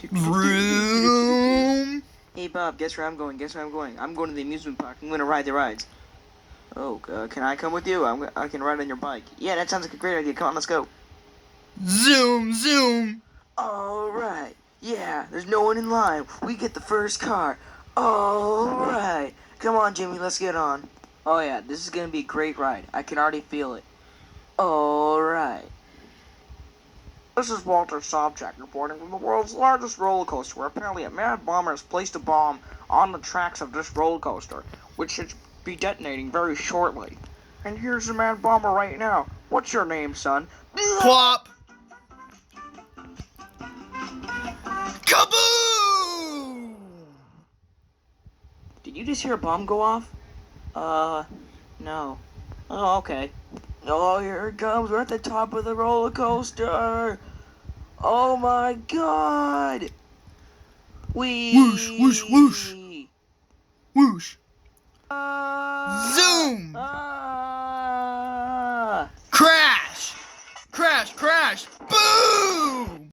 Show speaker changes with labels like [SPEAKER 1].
[SPEAKER 1] Vroom.
[SPEAKER 2] Hey Bob, guess where I'm going? Guess where I'm going? I'm going to the amusement park. I'm going to ride the rides. Oh, can I come with you? I can ride on your bike. Yeah, that sounds like a great idea. Come on, let's go.
[SPEAKER 1] Zoom, zoom.
[SPEAKER 2] All right. Yeah, there's no one in line. We get the first car. All right. Come on, Jimmy, let's get on. Oh yeah, this is gonna be a great ride. I can already feel it. All right. This is Walter Sobchak reporting from the world's largest roller coaster, where apparently a mad bomber has placed a bomb on the tracks of this roller coaster, which should be detonating very shortly. And here's the mad bomber right now. What's your name, son?
[SPEAKER 1] Plop. Kaboom!
[SPEAKER 2] Did you just hear a bomb go off? No. Oh, okay. Oh, here it comes. We're at the top of the roller coaster. Oh my god! Whee!
[SPEAKER 1] Whoosh, whoosh, whoosh. Whoosh.